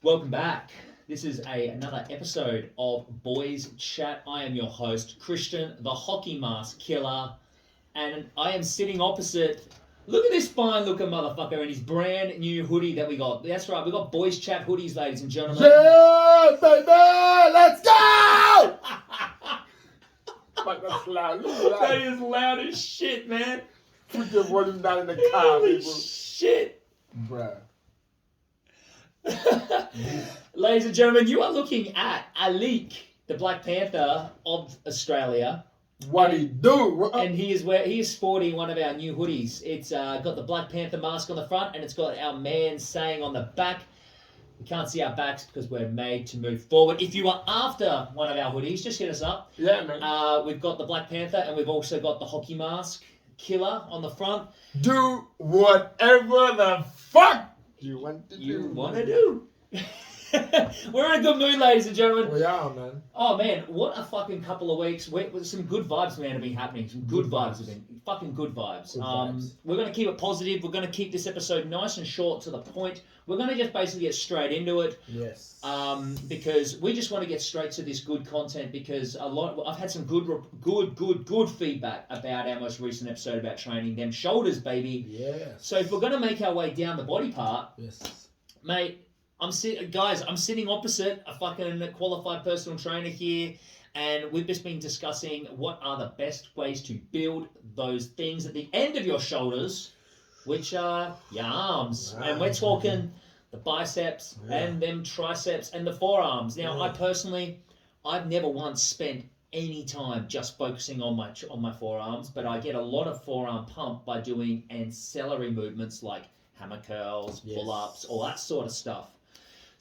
Welcome back. This is another episode of Boys Chat. I am your host, Christian, the hockey mask killer, and I am sitting opposite. Look at this fine looking motherfucker in his brand new hoodie that we got. That's right, we got Boys Chat hoodies, ladies and gentlemen. Yeah, baby, let's go! Fuck, that's loud. That is loud as shit, man. Put the volume down in the car, Holy people. shit. Bruh. Ladies and gentlemen, you are looking at Alik, the Black Panther of Australia. What he do? And he is sporting one of our new hoodies. It's got the Black Panther mask on the front, and it's got our man saying on the back. We can't see our backs because we're made to move forward. If you are after one of our hoodies, just hit us up. Yeah, man. We've got the Black Panther, and we've also got the hockey mask killer on the front. Do whatever the fuck you want to do. You want to do. We're in a good mood, ladies and gentlemen. We are, man. Oh man, what a fucking couple of weeks. With some good vibes, man, have been happening. Some good vibes have been fucking good vibes. Good vibes. We're gonna keep it positive. We're gonna keep this episode nice and short to the point. We're gonna just basically get straight into it. Yes. Because we just want to get straight to this good content. Because I've had some good feedback about our most recent episode about training them shoulders, baby. Yes. So if we're gonna make our way down the body part, Yes. mate. I'm sitting opposite a fucking qualified personal trainer here, and we've just been discussing what are the best ways to build those things at the end of your shoulders, which are your arms. And we're talking the biceps and them triceps and the forearms. Now, I've never once spent any time just focusing on my forearms, but I get a lot of forearm pump by doing ancillary movements like hammer curls, pull-ups, all that sort of stuff.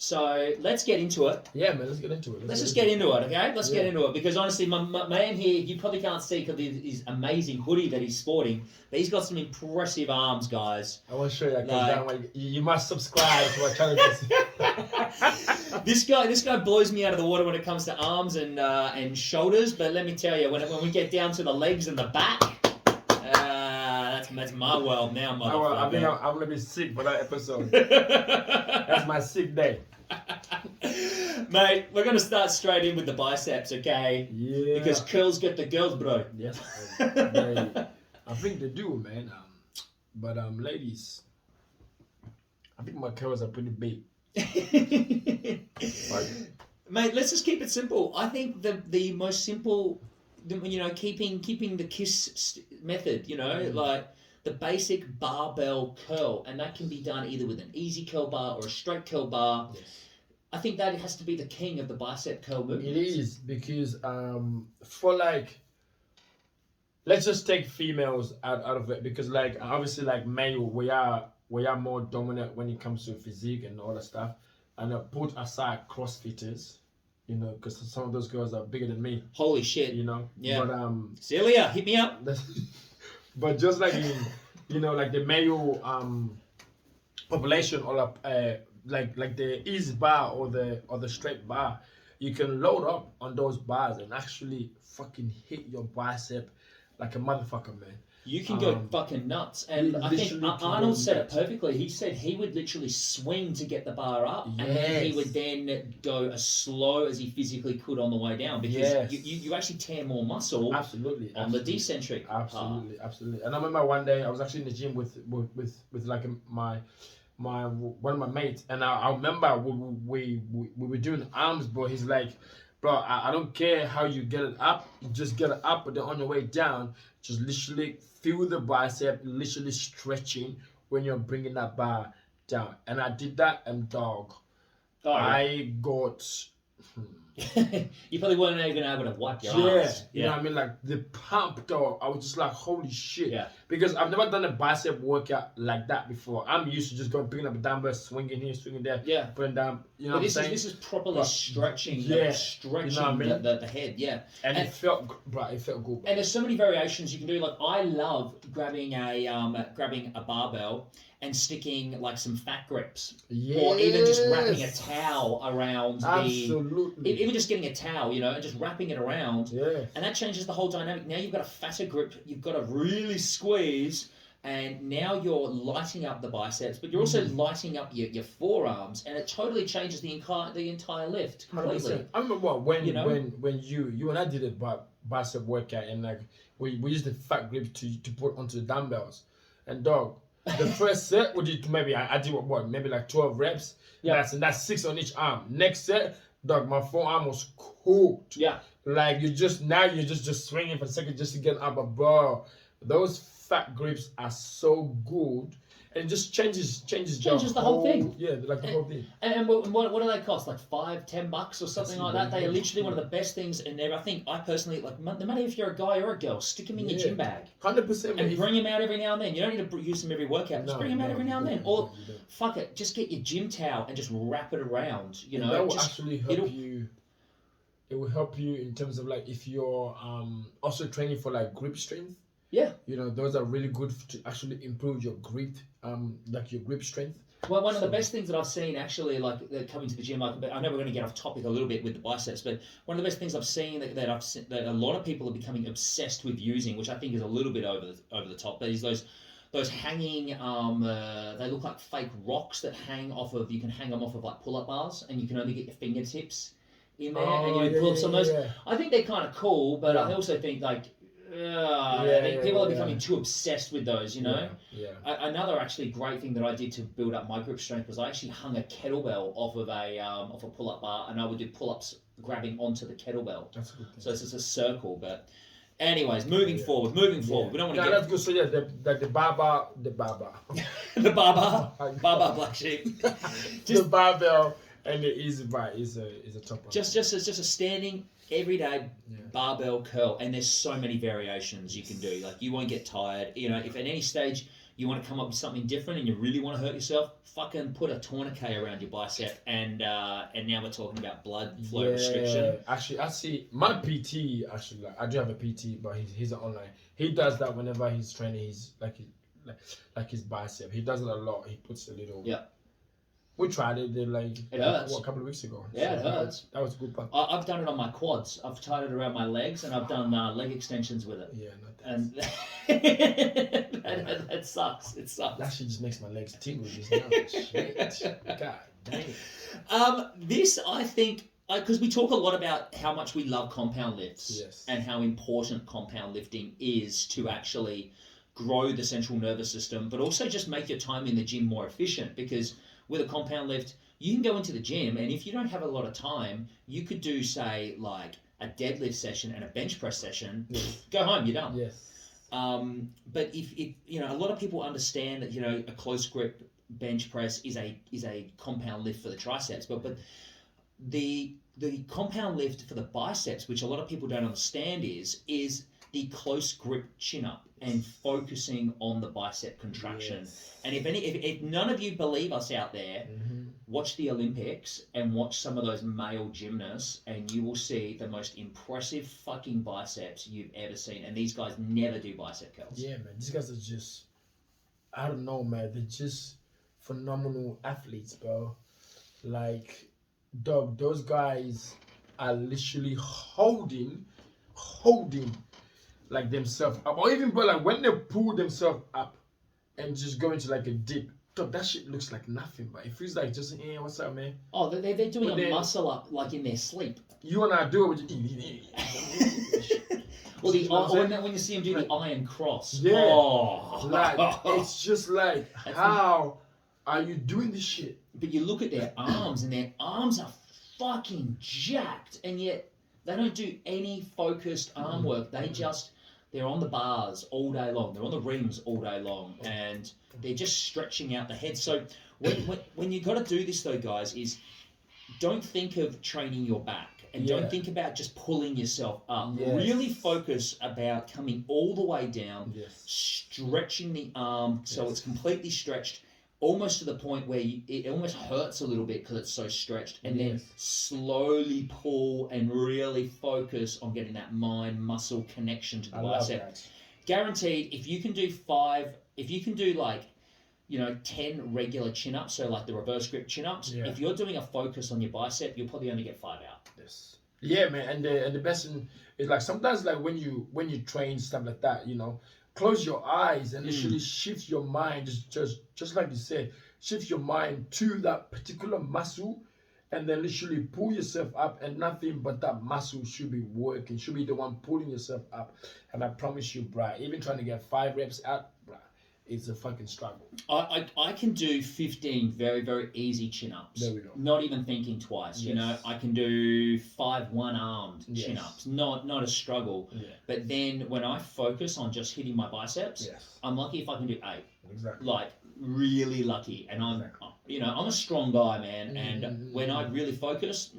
So let's get into it. Yeah, man, let's get into it. Let's just get into it, okay? Let's get into it. Because honestly, my man here, you probably can't see because of his amazing hoodie that he's sporting, but he's got some impressive arms, guys. I want to show you that. You must subscribe to our channel. This guy blows me out of the water when it comes to arms and shoulders, but let me tell you, when we get down to the legs and the back, that's my world now, motherfucker. I think I'm going to be sick for that episode. That's my sick day. Mate, we're going to start straight in with the biceps, okay? Yeah. Because curls get the girls, bro. Yes. I think they do, man. But ladies, I think my curls are pretty big. Mate, let's just keep it simple. I think the most simple, keeping the KISS method, like the basic barbell curl, and that can be done either with an easy curl bar or a straight curl bar. Yes. I think that has to be the king of the bicep curl movement. It is because for let's just take females out of it, because obviously male we are more dominant when it comes to physique and all that stuff, and put aside CrossFitters, because some of those girls are bigger than me. Holy shit. Yeah. But Celia, hit me up. But just like like the male population, or like the easy bar or the straight bar, you can load up on those bars and actually fucking hit your bicep like a motherfucker, man. You can go fucking nuts. And I think Arnold said it perfectly. He said he would literally swing to get the bar up, and then he would then go as slow as he physically could on the way down, because you actually tear more muscle on the decentric part. Absolutely. And I remember one day I was actually in the gym with like my one of my mates, and I remember we were doing arms, bro. He's like, bro, I don't care how you get it up, just get it up, but then on your way down, just literally feel the bicep, literally stretching when you're bringing that bar down. And I did that, and dog, I got... You probably weren't even able to wipe your ass. Yeah. You know what I mean? Like the pump, dog, I was just like, holy shit. Yeah. Because I've never done a bicep workout like that before. I'm used to just going, picking up a dumbbell, swinging here, swinging there, putting down. You know what I'm saying? This is properly stretching, stretching you know what I mean? the head, yeah. And it felt good, bro. It felt good. And there's so many variations you can do. Like, I love grabbing a barbell and sticking like some fat grips, or even just wrapping a towel around even just getting a towel, and just wrapping it around, and that changes the whole dynamic. Now you've got a fatter grip, you've got to really squeeze, And now you're lighting up the biceps, but you're also lighting up your forearms, and it totally changes the entire lift completely. 100%. I remember when You know? when you and I did a bicep workout, and like we used the fat grip to put onto the dumbbells, and dog. The first set we did maybe I did what maybe like 12 reps. Yeah. That's 6 on each arm. Next set, dog, my forearm was cooked. Yeah. Like you're just swinging for a second just to get up, but bro, those fat grips are so good, and it just changes the whole thing. Yeah, like the whole thing. And what do they cost? Like $5-10 or something like that. They are literally one of the best things. And I think I personally like no matter if you're a guy or a girl, stick them in your gym bag 100%. and bring them out every now and then. You don't need to use them every workout. Just bring them out every now and then. Or you don't. fuck it, just get your gym towel and just wrap it around. You know, that will just, actually help you. It will help you in terms of like if you're also training for like grip strength. Yeah. You know, those are really good to actually improve your grip, like your grip strength. Well, one of the best things that I've seen actually, like coming to the gym, like I know we're going to get off topic a little bit with the biceps, but one of the best things I've seen that a lot of people are becoming obsessed with using, which I think is a little bit over the top, but is those hanging, they look like fake rocks that hang off of. You can hang them off of like pull-up bars, and you can only get your fingertips in there, and you pull up some of those. Yeah. I think they're kind of cool, but I also think like. I think people are becoming too obsessed with those, you know. Yeah. Another actually great thing that I did to build up my grip strength was I actually hung a kettlebell off of a pull-up bar, and I would do pull-ups grabbing onto the kettlebell. That's a good thing. So it's just a circle. But anyways, moving forward. We don't want to get that's good. So yeah, the barbell, the baba black sheep. the barbell and the easy bar is a top one. Just a standing everyday barbell curl, and there's so many variations you can do. Like you won't get tired. You know, if at any stage you want to come up with something different and you really want to hurt yourself, fucking put a tourniquet around your bicep, and now we're talking about blood flow restriction. Actually, I see my PT. Actually, like, I do have a PT, but he's online. He does that whenever he's training. He's like his bicep. He does it a lot. He puts a little. Yeah. We tried it. It hurts. A couple of weeks ago. Yeah, it hurts. That was a good part. I've done it on my quads. I've tied it around my legs, and I've done leg extensions with it. Yeah, not that. And that sucks. It sucks. That shit just makes my legs tingle just now. Shit. God dang. This, I think, because we talk a lot about how much we love compound lifts, Yes. and how important compound lifting is to actually grow the central nervous system, but also just make your time in the gym more efficient. Because with a compound lift, you can go into the gym, and if you don't have a lot of time, you could do, say, like a deadlift session and a bench press session. Yes. Go home, you're done. Yes. But if you know, a lot of people understand that, you know, a close grip bench press is a compound lift for the triceps, but the compound lift for the biceps, which a lot of people don't understand, is the close grip chin up and focusing on the bicep contraction. Yes. And if none of you believe us out there, watch the Olympics and watch some of those male gymnasts, and you will see the most impressive fucking biceps you've ever seen. And these guys never do bicep curls. Yeah, man. These guys are just, I don't know, man. They're just phenomenal athletes, bro. Like, dog, those guys are literally holding like themselves up, or even, but like when they pull themselves up and just go into like a dip, dog, that shit looks like nothing, but it feels like just, hey, what's up, man? Oh, they're doing a muscle up like in their sleep. You and I do it with Or when you see them do the iron cross. Yeah. Oh. Like, it's just like, how are you doing this shit? But you look at their arms, and their arms are fucking jacked, and yet they don't do any focused arm work. They're on the bars all day long. They're on the rings all day long, and they're just stretching out the head. So when you got to do this, though, guys, is don't think of training your back, and don't think about just pulling yourself up. Yes. Really focus about coming all the way down, Yes. stretching the arm so it's completely stretched, almost to the point where it almost hurts a little bit because it's so stretched, and then slowly pull and really focus on getting that mind muscle connection to the bicep. Guaranteed, if you can do like, 10 regular chin-ups, so like the reverse grip chin-ups, if you're doing a focus on your bicep, you'll probably only get 5 out. Yes. Yeah, man, and the best thing is like sometimes like when you train stuff like that, close your eyes and literally shift your mind, just like you said, shift your mind to that particular muscle, and then literally pull yourself up, and nothing but that muscle should be working, should be the one pulling yourself up. And I promise you, bruh, even trying to get 5 reps out, bruh, it's a fucking struggle. I can do 15 very, very easy chin-ups. There we go. Not even thinking twice. You know, I can do 5 one-armed chin-ups. Not a struggle. Yeah. But then when I focus on just hitting my biceps, I'm lucky if I can do 8. Exactly. Like, really lucky. And I'm a strong guy, man. And when I really focus,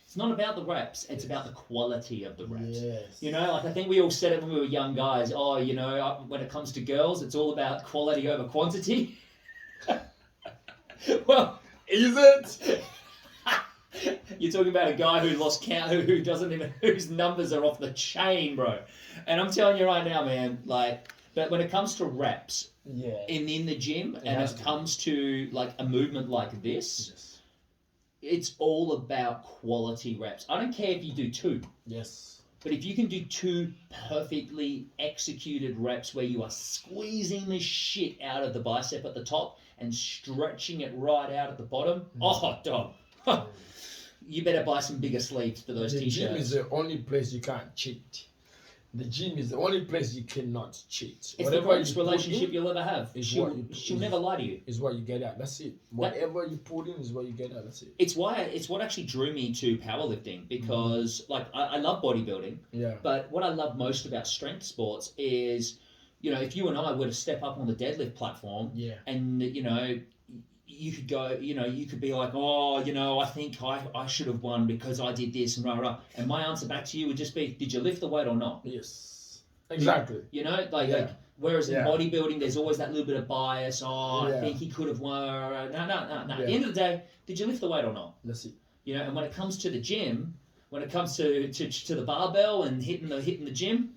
it's not about the reps. It's about the quality of the reps. Yes. You know, like I think we all said it when we were young guys. Oh, you know, when it comes to girls, it's all about quality over quantity. Well, is it? You're talking about a guy who lost count, who doesn't even, whose numbers are off the chain, bro. And I'm telling you right now, man, like, but when it comes to reps, in the gym, and it comes to like a movement like this, it's all about quality reps. I don't care if you do 2. Yes. But if you can do 2 perfectly executed reps where you are squeezing the shit out of the bicep at the top and stretching it right out at the bottom, oh, dog. You better buy some bigger sleeves for those t-shirts. The gym is the only place you can't cheat. The gym is the only place you cannot cheat. It's the greatest relationship you'll ever have. She'll never lie to you. Is what you get out. That's it. Whatever you put in is what you get out. That's it. It's what actually drew me to powerlifting, because like I love bodybuilding. Yeah. But what I love most about strength sports is, you know, if you and I were to step up on the deadlift platform, and you know, you could go, you know, you could be like, oh, you know, I think I should have won because I did this and rah rah. And my answer back to you would just be, did you lift the weight or not? Yes. Exactly. You know, like whereas in bodybuilding, there's always that little bit of bias. Oh, I think he could have won. No. At the end of the day, did you lift the weight or not? That's it. You know, and when it comes to the gym, when it comes to the barbell and hitting the gym,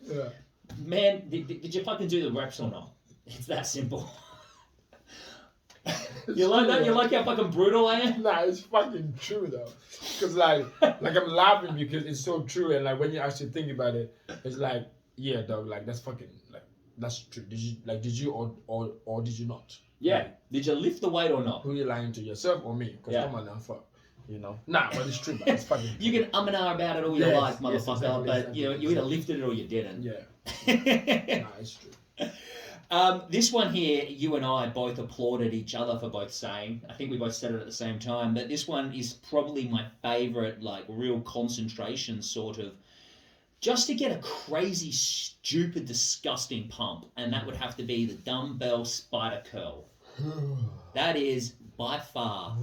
man, did you fucking do the reps or not? It's that simple. You like that? You like how fucking brutal I am? Nah, it's fucking true though. Cause like I'm laughing because it's so true, and like when you actually think about it, it's like, yeah, dog, like that's fucking, like that's true. Did you or did you not? Yeah. Like, did you lift the weight or not? Who you lying to, yourself or me? Cause come on now, fuck. You know? Nah, but it's true, but it's fucking true. You can and ah about it all you like, motherfucker, but you know, you either lifted it or you didn't. Yeah. Nah, it's true. This one here, you and I both applauded each other for both saying. I think we both said it at the same time, but this one is probably my favorite, like real concentration sort of, just to get a crazy, stupid, disgusting pump, and that would have to be the dumbbell spider curl. That is by far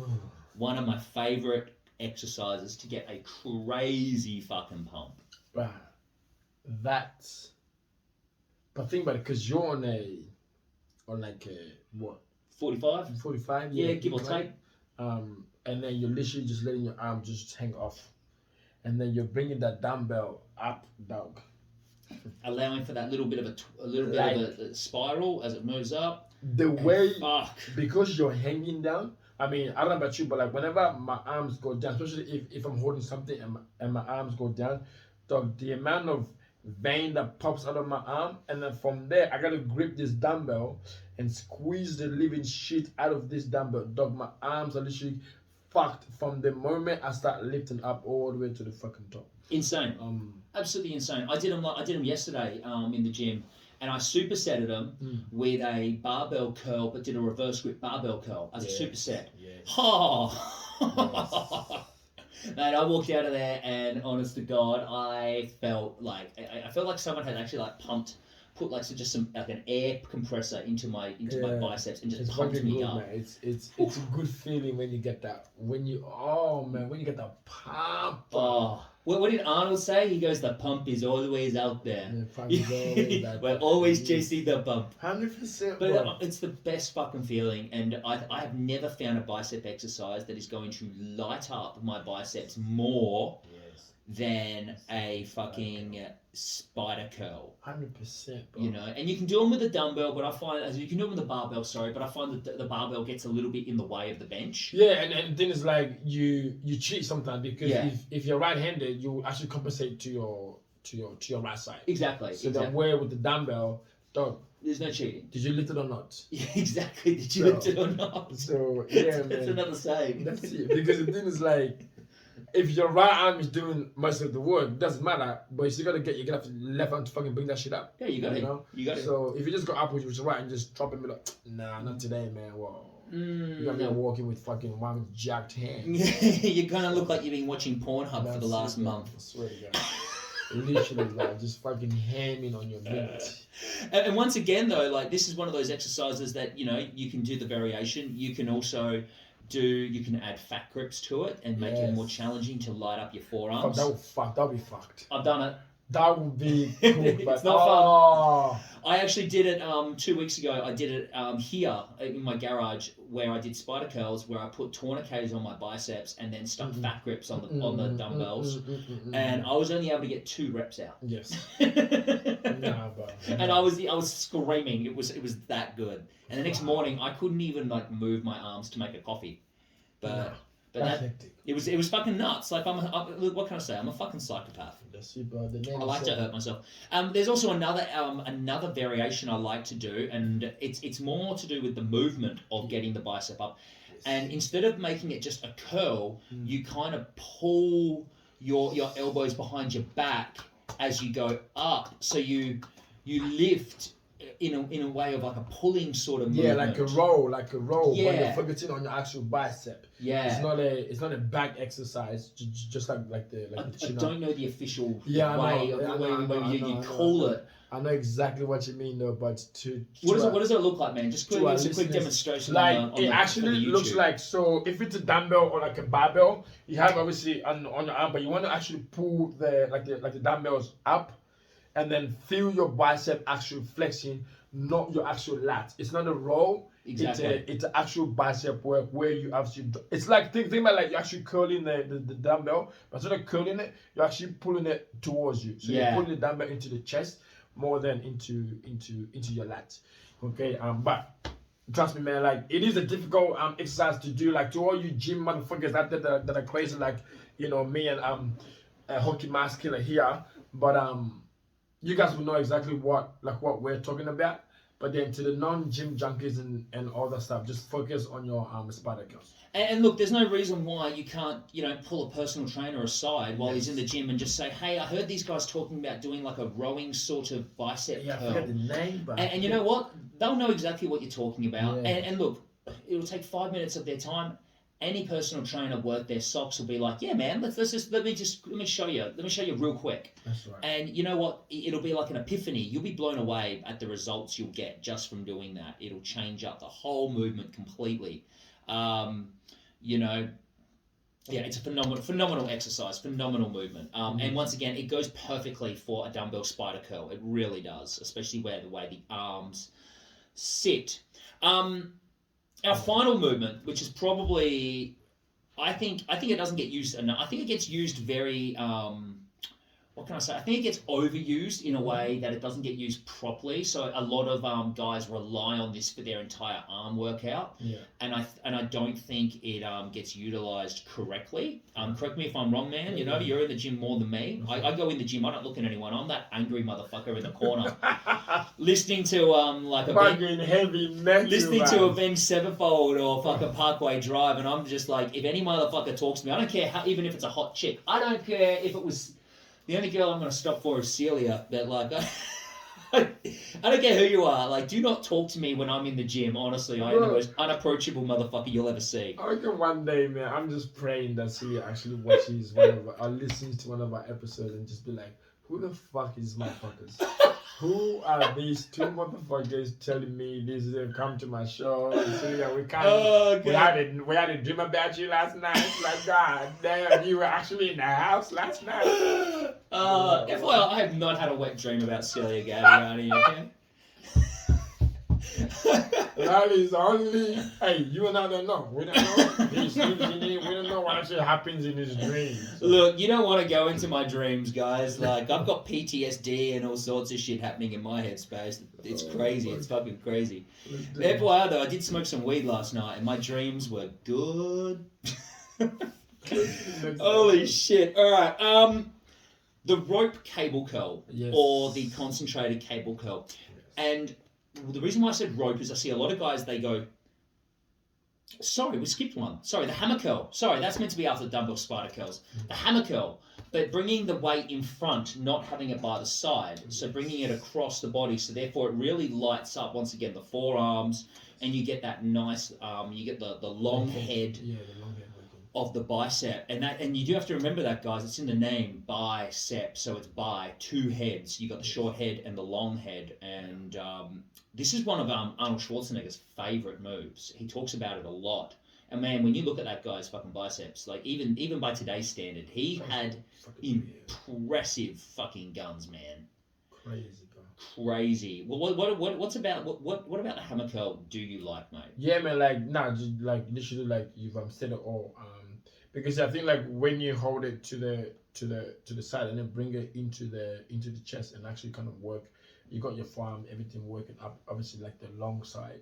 one of my favorite exercises to get a crazy fucking pump. Right. That's. But think about it, because you're on like a, what? 45? 45? Yeah, give or take. And then you're literally just letting your arm just hang off. And then you're bringing that dumbbell up, dog. Allowing for that little bit of a spiral as it moves up. The way, fuck. Because you're hanging down, I mean, I don't know about you, but like whenever my arms go down, especially if I'm holding something and my arms go down, dog, the amount of vein that pops out of my arm, and then from there I gotta grip this dumbbell and squeeze the living shit out of this dumbbell. Dog, my arms are literally fucked from the moment I start lifting up all the way to the fucking top. Insane. Absolutely insane. I did them yesterday in the gym, and I supersetted them with a barbell curl, but did a reverse grip barbell curl as a superset. Yes. Oh. Yes. Man, I walked out of there, and honest to God, I felt like someone had actually like put like an air compressor into my biceps and just pumped me up. Man. It's a good feeling when you get that. When you get that pump. Oh, what did Arnold say? He goes, "The pump is always out there." The pump is always out We're always chasing the pump. 100%. But it's the best fucking feeling, and I have never found a bicep exercise that is going to light up my biceps more than a fucking spider curl. 100%. You know, and you can do them with a dumbbell, but I find you can do them with a barbell. But I find that the barbell gets a little bit in the way of the bench. Yeah, and the thing is, like, you cheat sometimes because if you're right-handed, you actually compensate to your right side. Exactly. So then where with the dumbbell, Dog, There's no cheating. did you lift it or not? Yeah, exactly. Did you So- lift it or not? So yeah, That's man. another saying. That's it. Because the thing is like, if your right arm is doing most of the work, it doesn't matter. But you still gotta get your left arm to fucking bring that shit up. Yeah, you got You it. know? You got it. So if you just go up with your right and just drop him, like, nah, not today, man. Whoa. You got me Mm. walking with fucking one jacked hand. You're gonna look like you've been watching Pornhub for the That's last it, man. month. I swear to God. Literally, like, just fucking hamming on your meat. And once again, though, like this is one of those exercises that you can do the variation. You can also you can add fat grips to it and make it Yes. more challenging to light up your Fuck, forearms. that'll be fucked. I've done it. That would be cool, but It's not fun. oh, I actually did it 2 weeks ago. I did it here in my garage where I did spider curls, where I put tourniquets on my biceps and then stuck fat grips on the dumbbells, and I was only able to get 2 reps out. yes. and Nah, bro. I was screaming. It was that good. And the next morning, I couldn't even like move my arms to make a coffee. But That's that hectic. it was fucking nuts. Like look, what can I say? I'm a fucking psychopath. That's it, bro. The name I like is to so- hurt myself. There's also another variation I like to do, and it's more to do with the movement of getting the bicep up. And instead of making it just a curl, you kind of pull your elbows behind your back as you go up, so you lift in a way of like a pulling sort of movement. Yeah, like a roll, when Yeah. you're focusing on your actual bicep. Yeah. It's not a back exercise, just like the I chin up. don't know the official Yeah, I way know. of Yeah, I the way know, I you know. call it. I know exactly what you mean though, but What does it look like, man? Just to give our us a quick listeners, demonstration. like on it the, actually on the looks YouTube. like, so if it's a dumbbell or like a barbell, you have obviously on your arm, but you want to actually pull the dumbbells up and then feel your bicep actually flexing, not your actual lat. It's not a roll. Exactly. It's an actual bicep work where you actually. It's like think about like you're actually curling the dumbbell, but instead of curling it, you're actually pulling it towards you. So Yeah. you're pulling the dumbbell into the chest more than into your lat. Okay. But trust me, man. Like it is a difficult exercise to do. Like to all you gym motherfuckers that are crazy, like me and Hockey Mask Killer here, but you guys will know exactly what we're talking about. But then to the non-gym junkies and all that stuff, just focus on your spider curls. And look, there's no reason why you can't, pull a personal trainer aside while he's in the gym and just say, hey, I heard these guys talking about doing like a rowing sort of bicep Yeah, I curl. forget the name, but And you know what? They'll know exactly what you're talking about. Yeah. And look, it'll take 5 minutes of their time. Any personal trainer worth their socks will be like, yeah, man, let me show you real quick. that's right. And you know what? It'll be like an epiphany. You'll be blown away at the results you'll get just from doing that. It'll change up the whole movement completely. Yeah, it's a phenomenal exercise, phenomenal movement. And once again, it goes perfectly for a dumbbell spider curl. It really does, especially the way the arms sit. Our final movement, which is probably, I think it doesn't get used enough. I think it gets used very, what can I say? I think it gets overused in a way that it doesn't get used properly. So a lot of guys rely on this for their entire arm workout, Yeah. and I don't think it gets utilized correctly. Correct me if I'm wrong, man. You're in the gym more than me. I go in the gym. I don't look at anyone. I'm that angry motherfucker in the corner, listening to like a Fucking heavy metal. listening to man. Avenged Sevenfold or fucking Parkway Drive, and I'm just like, if any motherfucker talks to me, I don't care how, even if it's a hot chick. I don't care if it was. The only girl I'm going to stop for is Celia, but like, I don't care who you are. Like, do not talk to me when I'm in the gym. Honestly, I am the most unapproachable motherfucker you'll ever see. I reckon one day, man, I'm just praying that she actually watches or listens to one of our episodes and just be like, who the fuck is motherfuckers? Who are these two motherfuckers telling me this is come to my show? So yeah, we can't. Oh, We had a dream about you last night. Like God damn, you were actually in the house last night. FYI, I have not had a wet dream about Celia Gaviani, okay? That is only. Hey, you and I don't know. We don't know. He sleeps in it. We don't know what actually happens in his dreams. So. Look, you don't want to go into my dreams, guys. Like, I've got PTSD and all sorts of shit happening in my headspace. It's crazy. It's fucking crazy. FYI, though, I did smoke some weed last night, and my dreams were good. Holy shit. All right. The rope cable curl, Yes. or the concentrated cable curl. And the reason why I said rope is I see a lot of guys, they go, sorry, we skipped one. Sorry, the hammer curl. Sorry, that's meant to be after the dumbbell spider curls. The hammer curl, but bringing the weight in front, not having it by the side. So bringing it across the body. So therefore it really lights up, once again, the forearms, and you get that nice, you get the long head. Yeah, the long head working. Of the bicep, and you do have to remember that, guys. It's in the name, bicep. So it's two heads. You got the short head and the long head, and this is one of Arnold Schwarzenegger's favorite moves. He talks about it a lot. And man, when you look at that guy's fucking biceps, like even by today's standard, he had impressive fucking guns, man. Crazy, bro. Crazy. Well, what about the hammer curl do you like, mate? Yeah, man. Like just like literally, like you've said it all. Because I think like when you hold it to the side and then bring it into the chest and actually kind of work, you got your forearm, everything working up. Obviously, like the long side.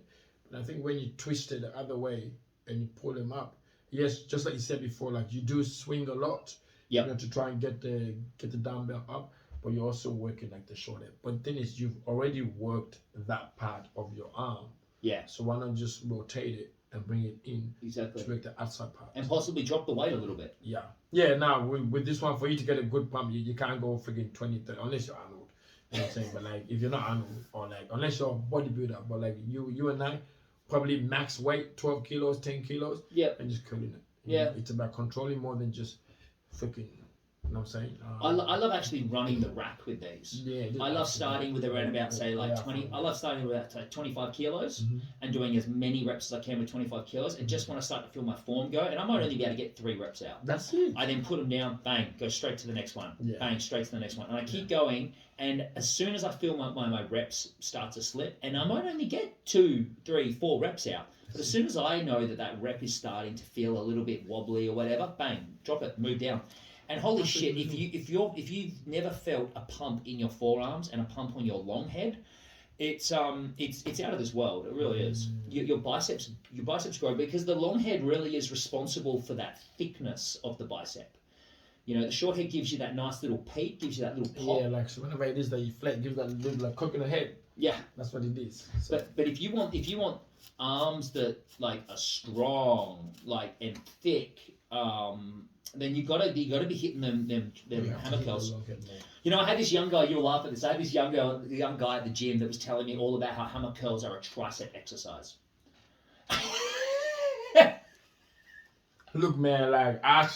But I think when you twist it the other way and you pull them up, yes, just like you said before, like you do swing a lot. Yeah. You know, to try and get the dumbbell up, but you're also working like the short head. But the thing is, you've already worked that part of your arm. Yeah. So why not just rotate it and bring it in exactly to make the outside part? And possibly drop the weight a little bit. Yeah. Yeah, now with this one, for you to get a good pump, you can't go freaking 20, 30, unless you're Arnold. You know what I'm saying? But like, if you're not Arnold, or like, unless you're a bodybuilder, but like you and I, probably max weight, 12 kilos, 10 kilos. Yeah. And just curling it. Yeah. It's about controlling more than just freaking, you know what I'm saying? I love actually running the rack with these. Yeah. I love starting with around about, say, like 20. I love starting with about 25 kilos and doing as many reps as I can with 25 kilos. And just when I start to feel my form go, and I might only be able to get 3 reps out. That's it. I then put them down, bang, go straight to the next one. Yeah. Bang, straight to the next one. And I keep going. And as soon as I feel my reps start to slip, and I might only get 2, 3, 4 reps out. But as soon as I know that rep is starting to feel a little bit wobbly or whatever, bang, drop it, move down. And holy shit, if you've never felt a pump in your forearms and a pump on your long head, it's out of this world. It really is. Your biceps grow because the long head really is responsible for that thickness of the bicep. You know, the short head gives you that nice little peak, gives you that little pop. Yeah, like so whenever it is that you flat, gives that little like coconut head. Yeah, that's what it is. So. But if you want arms that like are strong, like and thick, then you gotta be hitting them hammer curls. You know, I had this young guy. You'll laugh at this. I had this young guy at the gym that was telling me all about how hammer curls are a tricep exercise. Look, man, like and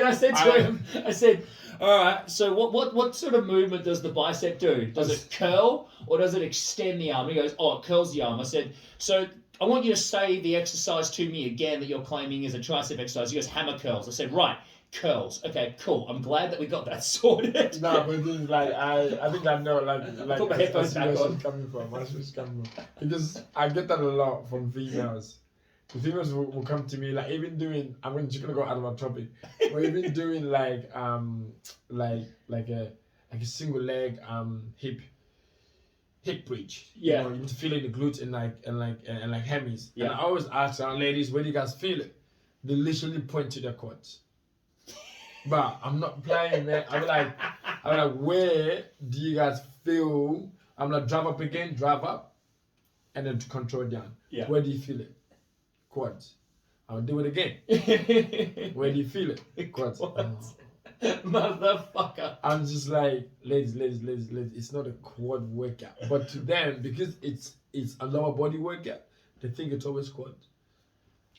I said to him, I said, all right, so what sort of movement does the bicep do? Does it curl or does it extend the arm? He goes, oh, it curls the arm. I said, so I want you to say the exercise to me again that you're claiming is a tricep exercise. He goes, hammer curls. I said, right, curls. Okay, cool. I'm glad that we got that sorted. No, but this is like I think I know like put my headphones back on. Where she's coming from. Because I get that a lot from females. The females will come to me like even doing. I'm just gonna go out of our topic. Or even doing like a single leg hip bridge. Yeah. You know, you feel it in the glutes and like hammies. Yeah. And I always ask our ladies, where do you guys feel it? They literally point to their quads. But I'm not playing, man. I'm like, where do you guys feel? I'm like, drive up again, drive up, and then control down. Yeah. Where do you feel it? Quads. I'll do it again. Where do you feel it? Quads. Motherfucker. I'm just like, ladies, it's not a quad workout. But to them, because it's a lower body workout, they think it's always quad.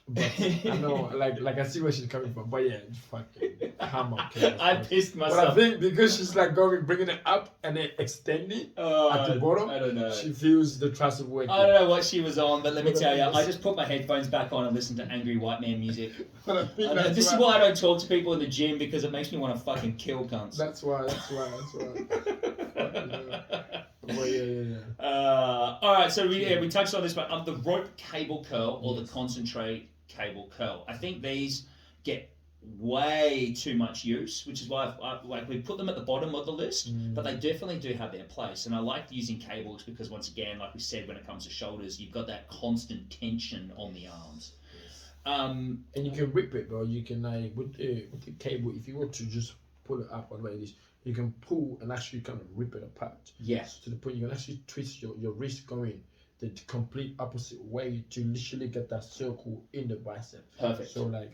But I know, like I see where she's coming from. But yeah, fucking hammer. I pissed myself. But I think because she's like bringing it up and then extending at the bottom, I don't know. She feels the tricep working. I don't know what she was on, but let me tell you, I just put my headphones back on and listened to angry white man music. This is why I don't talk to people in the gym because it makes me want to fucking kill cunts. That's why. Well, yeah. All right, so we touched on this, but the rope cable curl or the concentrate cable curl. I think these get way too much use, which is why we put them at the bottom of the list, but they definitely do have their place. And I like using cables because once again, like we said, when it comes to shoulders, you've got that constant tension on the arms. And you can rip it, bro. You can like with the cable, if you were to just pull it up on where it is, you can pull and actually kind of rip it apart. Yes. To the point you can actually twist your wrist going the complete opposite way to literally get that circle in the bicep. Perfect. So like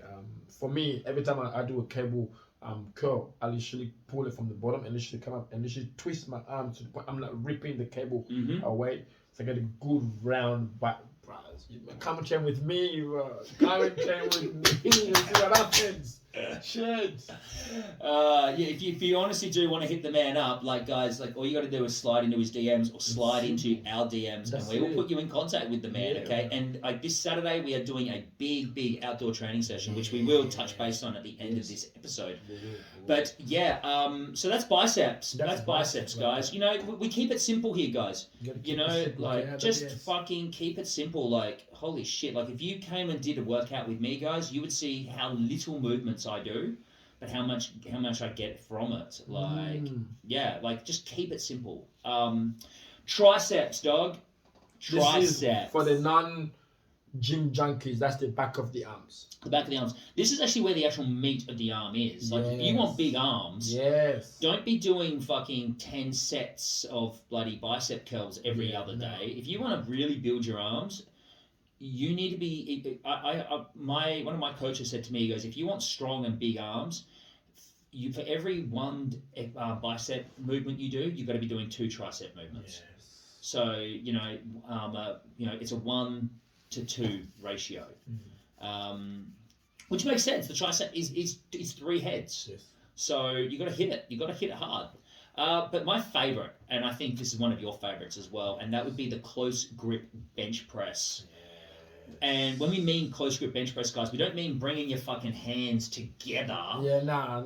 for me, every time I do a cable curl, I literally pull it from the bottom and literally come up and literally twist my arm to the point I'm like ripping the cable away. So I get a good round back. Come and train with me, come and train with me. See what happens. Shit. Yeah, if you honestly do want to hit the man up, like guys, like all you got to do is slide into his DMs or slide into our DMs, That's and we will it. put you in contact with the man. Yeah, Okay, man. and like this Saturday, we are doing a big outdoor training session, which we will touch base on at the end of this episode. But yeah, so that's biceps. That's biceps, guys. You know, we keep it simple here, guys. You know, like just fucking keep it simple. Like holy shit, like if you came and did a workout with me, guys, you would see how little movements I do, but how much I get from it. Like yeah, like just keep it simple. Triceps, dog. Triceps. This is for the non-gym junkies. That's the back of the arms. The back of the arms. This is actually where the actual meat of the arm is. Like if you want big arms, don't be doing fucking 10 sets of bloody bicep curls every other day. If you want to really build your arms, you need to be. One of my coaches said to me, he goes, if you want strong and big arms, you for every one bicep movement you do, you've got to be doing 2 tricep movements. So you know, it's a 1-to-2 ratio, which makes sense. The tricep is 3 heads. So you got to hit it. You got to hit it hard. But my favorite, and I think this is one of your favorites as well, and that would be the close grip bench press. And when we mean close grip bench press, guys, we don't mean bringing your fucking hands together.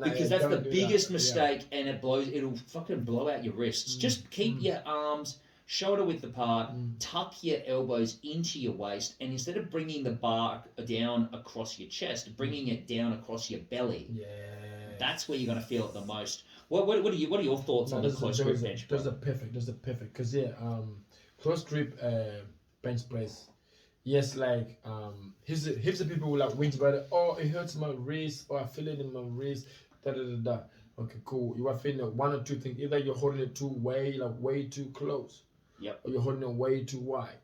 Because that's the biggest mistake, and it'll fucking blow out your wrists. Just keep your arms shoulder width apart, tuck your elbows into your waist, and instead of bringing the bar down across your chest, bringing it down across your belly. That's where you're gonna feel it the most. What are your thoughts on the close grip bench press? Those are perfect. Because close grip bench press. Yes, like here's the people who like whinge about it. Oh, it hurts my wrist, or I feel it in my wrist. Okay, cool. You are feeling 1 or 2 things. Either you're holding it way too close. Or you're holding it way too wide.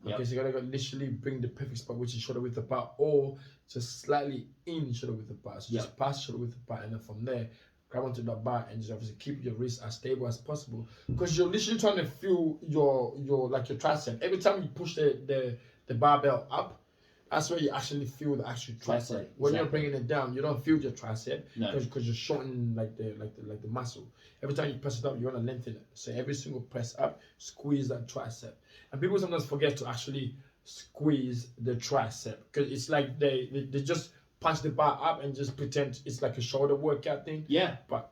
Okay, so you gotta literally bring the perfect spot, which is shoulder width apart, or just slightly in shoulder width apart. So just pass shoulder width apart, and then from there, grab onto the bar and just obviously keep your wrist as stable as possible. Because you're literally trying to feel your tricep. Every time you push the barbell up, that's where you actually feel the actual tricep. When you're bringing it down, you don't feel your tricep because you're shortening like the muscle. Every time you press it up, you want to lengthen it. So every single press up, squeeze that tricep. And people sometimes forget to actually squeeze the tricep because it's like they just punch the bar up and just pretend it's like a shoulder workout thing. But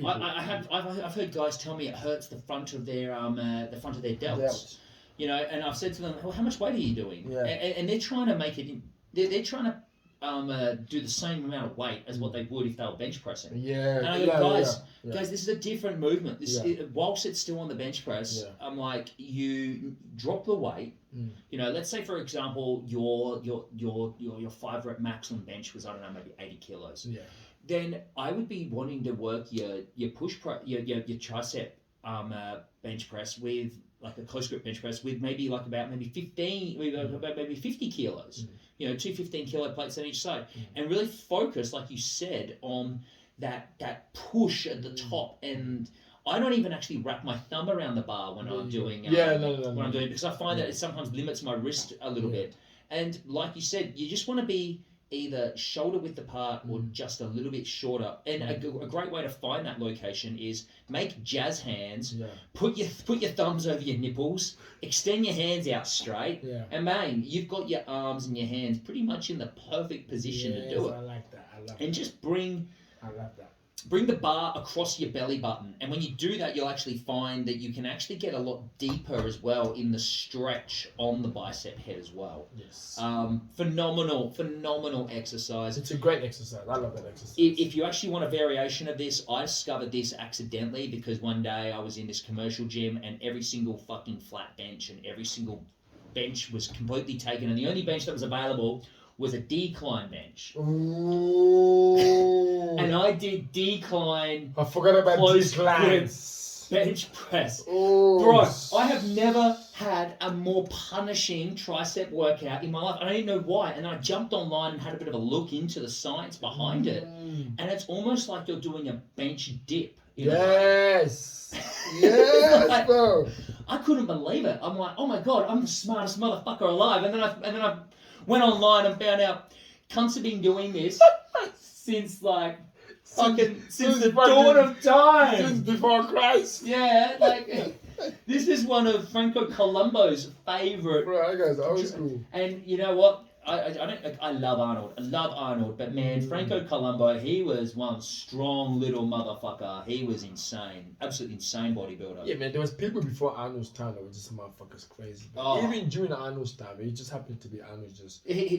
I've heard guys tell me it hurts the front of their delts. You know, and I've said to them, well, how much weight are you doing? And they're trying to make it. They're trying to do the same amount of weight as what they would if they were bench pressing. And I go, guys, this is a different movement. Whilst it's still on the bench press, I'm like, you drop the weight. You know, let's say for example, your 5 rep max on bench was, I don't know, maybe 80 kilos. Then I would be wanting to work your push your tricep bench press with like a close grip bench press with maybe 50 kilos. You know, 2 15-kilo plates on each side, and really focus, like you said, on that push at the top. And I don't even actually wrap my thumb around the bar when I'm doing I'm doing, because I find that it sometimes limits my wrist a little bit. And like you said, you just want to be either shoulder width apart or just a little bit shorter. And a great way to find that location is make jazz hands. Put your thumbs over your nipples, extend your hands out straight, and man, you've got your arms and your hands pretty much in the perfect position to do it. I like that. And just bring the bar across your belly button. And when you do that, you'll actually find that you can actually get a lot deeper as well in the stretch on the bicep head as well. Phenomenal exercise. It's a great exercise. I love that exercise. If you actually want a variation of this, I discovered this accidentally because one day I was in this commercial gym and every single fucking flat bench and every single bench was completely taken, and the only bench that was available was a decline bench. Ooh. and I did decline I forgot about Close these lines. bench press. Oh, Bro, I have never had a more punishing tricep workout in my life. I didn't know why. And I jumped online and had a bit of a look into the science behind it. And it's almost like you're doing a bench dip. In a way. Yes. Yes, like- bro. I couldn't believe it. I'm like, oh my god, I'm the smartest motherfucker alive. And then I went online and found out cunts have been doing this since like since the dawn of time. Since before Christ. Yeah, like this is one of Franco Columbo's favorite. Bro, that guy's old school. And you know what? I love Arnold. I love Arnold, but man, Franco Columbo, he was one strong little motherfucker. He was insane, absolutely insane bodybuilder. Yeah, man, there was people before Arnold's time that were just motherfuckers crazy. Oh. Even during Arnold's time, it just happened to be Arnold just. He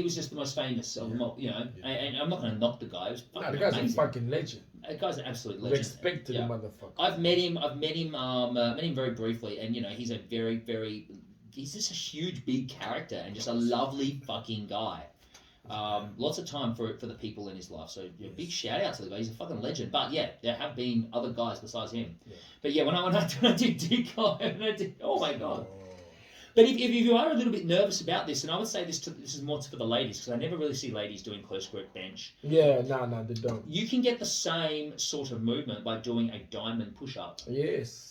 was just the most famous of them all, you know. Yeah. And I'm not going to knock the guy. It was Nah, fucking the guy's amazing. a fucking legend. The guy's an absolute legend. Respect to Yeah. the motherfucker. I've met him very briefly, and you know he's a he's just a huge big character and just a lovely fucking guy. Lots of time for the people in his life, so big shout out to the guy. He's a fucking legend. But yeah, there have been other guys besides him. Yeah. But yeah, when I did decline, oh my god. But if you are a little bit nervous about this, and I would say this is more for the ladies, because I never really see ladies doing close grip bench. Yeah, nah, they don't. You can get the same sort of movement by doing a diamond push-up. Yes.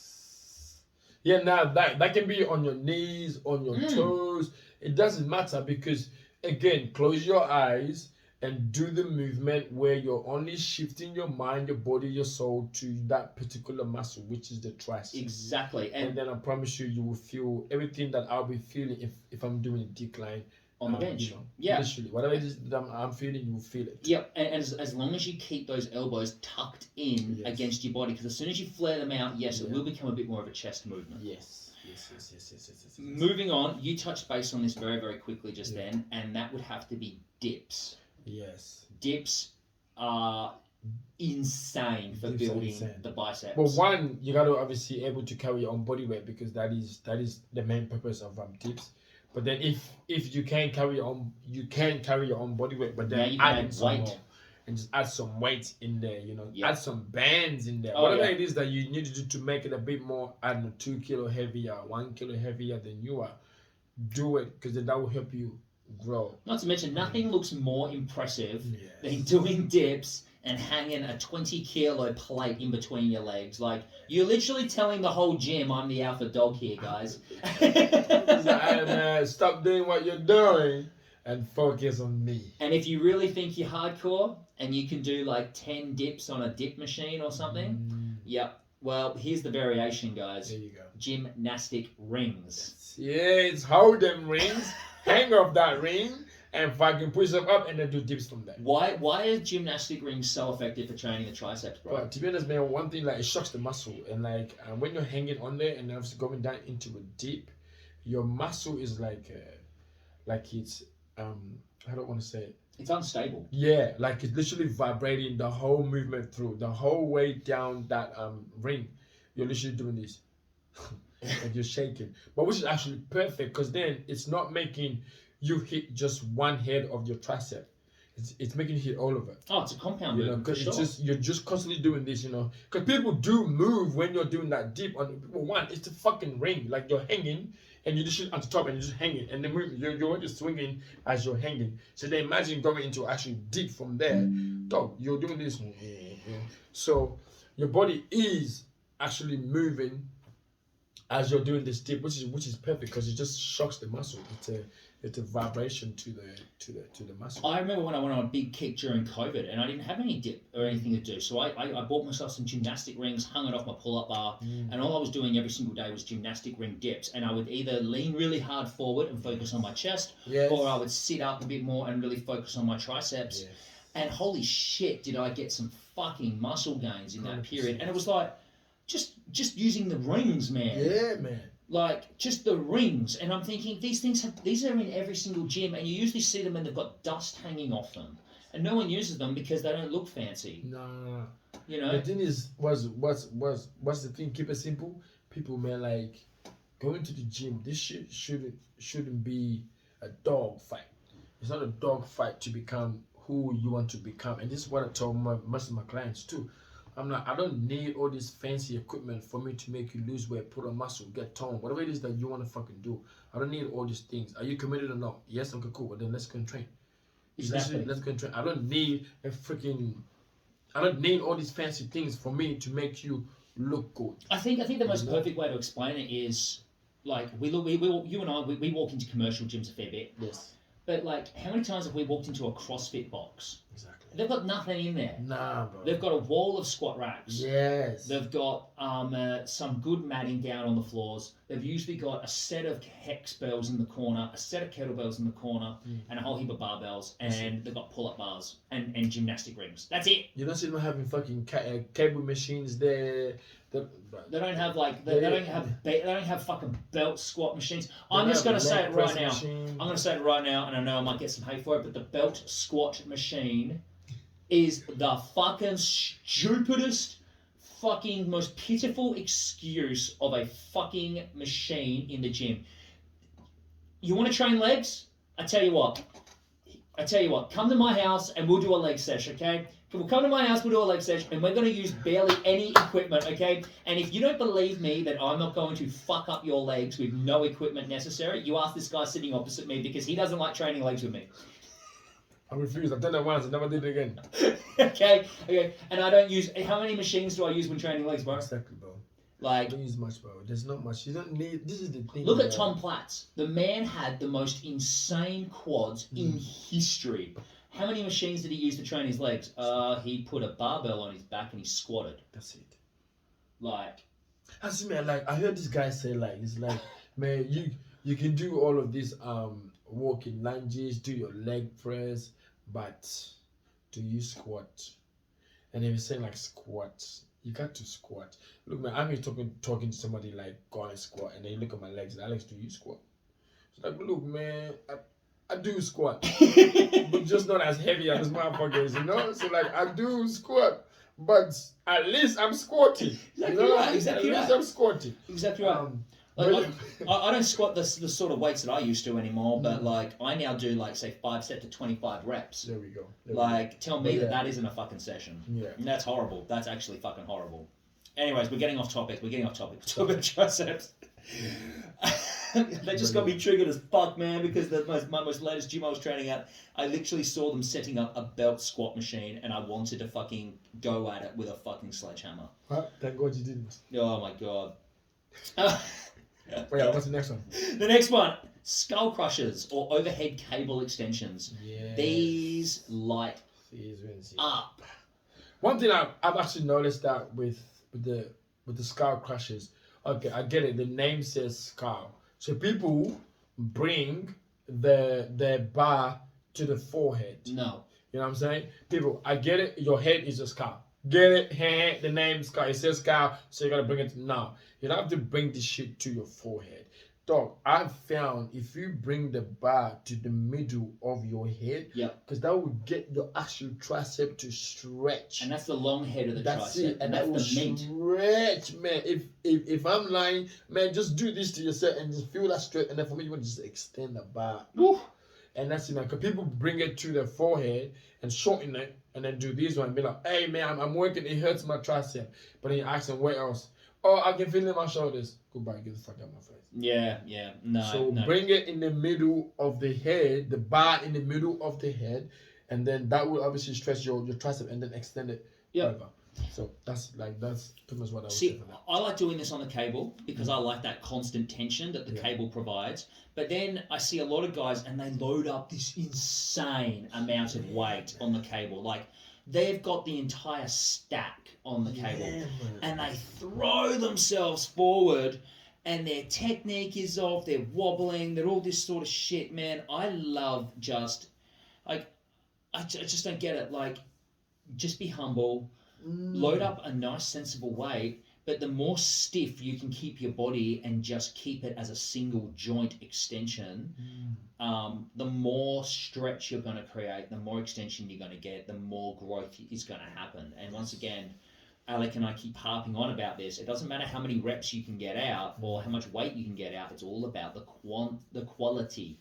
Yeah, now that can be on your knees, on your toes. It doesn't matter because, again, close your eyes and do the movement where you're only shifting your mind, your body, your soul to that particular muscle, which is the tricep. Exactly. And then I promise you will feel everything that I'll be feeling if I'm doing a decline. On the bench. You know, Yeah. literally, whatever it is that I'm feeling, you will feel it. Yep, and as long as you keep those elbows tucked in Yes. against your body, because as soon as you flare them out, yes, it Yeah. will become a bit more of a chest movement. Yes. Moving on, you touched base on this very, very quickly just Yeah. then, and that would have to be dips. Yes. Dips are insane for Dips are building insane. the biceps. Well, one, you got to obviously able to carry your own body weight because that is the main purpose of dips. But then if you can carry your own, you can carry your own body weight, but Now then you can add add some weight. more and just add some weight in there, you know, Yep. add some bands in there. Oh, Whatever yeah. it is that you need to do to make it a bit more, I don't know, 2 kilo heavier, 1 kilo heavier than you are, do it because then that will help you grow. Not to mention, nothing looks more impressive Yes. than doing dips and hanging a 20-kilo plate in between your legs. Like, you're literally telling the whole gym, I'm the alpha dog here, guys. Hey, man, stop doing what you're doing and focus on me. And if you really think you're hardcore and you can do like 10 dips on a dip machine or something, yep. Well, here's the variation, guys. There you go. Gymnastic rings. Yeah, it's hold them rings, hang off that ring, and fucking push them up and then do dips from there. Why are gymnastic rings so effective for training the triceps, bro? But to be honest, man, one thing like it shocks the muscle, and like when you're hanging on there and obviously going down into a dip, your muscle is like it's I don't want to say it. It's unstable. Yeah, like it's literally vibrating the whole movement through the whole way down that ring. You're literally doing this, like you're shaking, but which is actually perfect because then it's not making you hit just one head of your tricep. It's making you hit all of it. Oh, it's a compound You know, movement. because For sure. you're just constantly doing this, you know. Because people do move when you're doing that dip on people. One, it's the fucking ring, like you're hanging and you're just at the top and you're just hanging, and then you're just swinging as you're hanging. So then imagine going into actually dip from there. Dog, you're doing this, so your body is actually moving as you're doing this dip, which is perfect because it just shocks the muscle. It's a vibration to the muscle. I remember when I went on a big kick during COVID and I didn't have any dip or anything to do. So I bought myself some gymnastic rings, hung it off my pull-up bar, and all I was doing every single day was gymnastic ring dips. And I would either lean really hard forward and focus on my chest, Yes. or I would sit up a bit more and really focus on my triceps. Yes. And holy shit, did I get some fucking muscle gains in that 100%. period. And it was like, just using the rings, man. Yeah, man. Like just the rings, and I'm thinking these are in every single gym, and you usually see them and they've got dust hanging off them, and no one uses them because they don't look fancy. Nah. You know, The thing is, what's the thing? Keep it simple. People, man, like going to the gym. This shit shouldn't be a dog fight. It's not a dog fight to become who you want to become. And this is what I tell most of my clients too. I'm like, I don't need all this fancy equipment for me to make you lose weight, put on muscle, get toned, whatever it is that you want to fucking do. I don't need all these things. Are you committed or not? Yes, okay, cool. Well, then let's go and train. Exactly. Let's go and train. I don't need all these fancy things for me to make you look good. I think the most perfect way to explain it is like you and I walk into commercial gyms a fair bit. Yes. But like, how many times have we walked into a CrossFit box? Exactly. They've got nothing in there. Nah, bro. They've got a wall of squat racks. Yes. They've got some good matting down on the floors. They've usually got a set of hex bells in the corner, a set of kettlebells in the corner, and a whole heap of barbells. And they've got pull-up bars and gymnastic rings. That's it. You don't see them having fucking cable machines there. They don't have they don't have fucking belt squat machines. I'm just gonna say it right now. I'm gonna say it right now, and I know I might get some hate for it, but the belt squat machine is the fucking stupidest, fucking most pitiful excuse of a fucking machine in the gym. You want to train legs? I tell you what. Come to my house and we'll do a leg session, okay? We'll come to my house, we'll do a leg session, and we're going to use barely any equipment, okay? And if you don't believe me that I'm not going to fuck up your legs with no equipment necessary, you ask this guy sitting opposite me because he doesn't like training legs with me. I refuse. I've done that once. I never did it again. Okay. And I don't use... How many machines do I use when training legs, bro? Exactly, bro. Like... I don't use much, bro. There's not much. You don't need... This is the thing. Look at Tom Platz. The man had the most insane quads in history. How many machines did he use to train his legs? He put a barbell on his back and he squatted. That's it. Like... I see, man, like, I heard this guy say, like, it's like, man, you can do all of these walking lunges, do your leg press, but do you squat? And then he's saying, like, squat. You got to squat. Look, man, I'm here talking to somebody, like, go and squat, and then you look at my legs, and Alex, do you squat? It's like, look, man, I do squat, but just not as heavy as motherfuckers, you know? So, like, I do squat, but at least I'm squatting. Exactly right. Exactly at right. least I'm squatting. Exactly right. I don't squat the sort of weights that I used to anymore, but like I now do like say 5 sets to 25 reps. There we go. Tell me that isn't a fucking session. Yeah. And that's horrible. That's actually fucking horrible. Anyways, we're getting off topic. We're talking about triceps. They just got me triggered as fuck, man, because my most latest gym I was training at, I literally saw them setting up a belt squat machine and I wanted to fucking go at it with a fucking sledgehammer. Thank God you didn't. Oh my god. What's the next one? The next one, skull crushers or overhead cable extensions. Yeah. These light up. One thing I've actually noticed that with the skull crushers. Okay, I get it. The name says skull, so people bring their bar to the forehead. No. You know what I'm saying? People, I get it. Your head is a skull. Get it? The name skull. It says skull, so you gotta bring it. No, you don't have to bring this shit to your forehead. Dog, I've found if you bring the bar to the middle of your head, because that will get your actual tricep to stretch. And that's the long head of the tricep. That's it, and that's that will the meat. Stretch, man. If I'm lying, man, just do this to yourself and just feel that stretch. And then for me, you want to just extend the bar. Woo. And that's it, man. Because people bring it to their forehead and shorten it, and then do this one and be like, hey, man, I'm working. It hurts my tricep. But then you ask them, where else? Oh, I can feel it in my shoulders. Goodbye, get the fuck out of my face. Yeah. No. Bring it in the middle of the head, the bar in the middle of the head, and then that will obviously stretch your tricep and then extend it. Yeah. So that's pretty much what I would say say for that. I like doing this on the cable because I like that constant tension that the cable provides. But then I see a lot of guys and they load up this insane amount of weight on the cable. Like they've got the entire stack on the cable and they throw themselves forward and their technique is off, they're wobbling, they're all this sort of shit, man. I love just, like, I just don't get it. Like, just be humble, load up a nice sensible weight, but the more stiff you can keep your body and just keep it as a single joint extension, the more stretch you're going to create, the more extension you're going to get, the more growth is going to happen. And once again, Alec and I keep harping on about this. It doesn't matter how many reps you can get out or how much weight you can get out. It's all about the quality.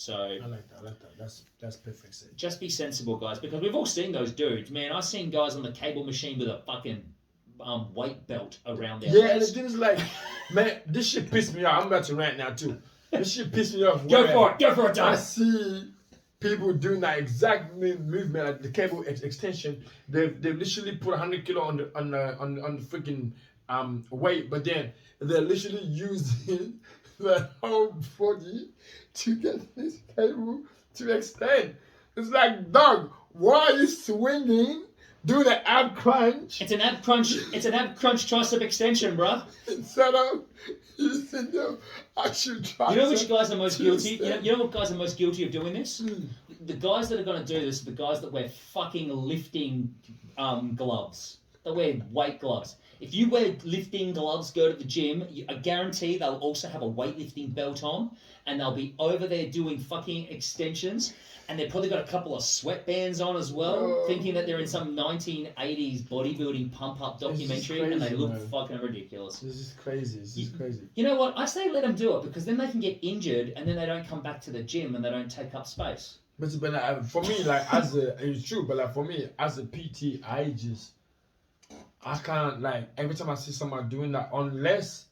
So I like that. That's perfect. Sid. just be sensible, guys, because we've all seen those dudes. Man, I've seen guys on the cable machine with a fucking weight belt around their Yeah, and the waist. thing is like, man, this shit pissed me off. I'm about to rant now too. This shit pissed me off. Go where for it, I John. see people doing that exact movement, like the cable extension. They've literally put 100 kilo on the freaking weight, but then they're literally using their whole body to get this cable to extend. It's like, dog, why are you swinging? Do the ab crunch It's an ab crunch. It's an ab crunch tricep extension, bruh. instead of using your actual tricep. You know which guys are most to guilty? extend. You know what guys are most guilty of doing this? Mm. The guys that are going to do this are the guys that wear fucking lifting gloves. They wear weight gloves. If you wear lifting gloves, go to the gym, I guarantee they'll also have a weightlifting belt on, and they'll be over there doing fucking extensions, and they've probably got a couple of sweatbands on as well, Oh. thinking that they're in some 1980s bodybuilding pump-up This is documentary, and they crazy, look man. fucking ridiculous. This is crazy. This is crazy. You know what? I say let them do it, because then they can get injured, and then they don't come back to the gym, and they don't take up space. But like, for me, like it's true, but like for me as a PT, I can't like every time I see someone doing that unless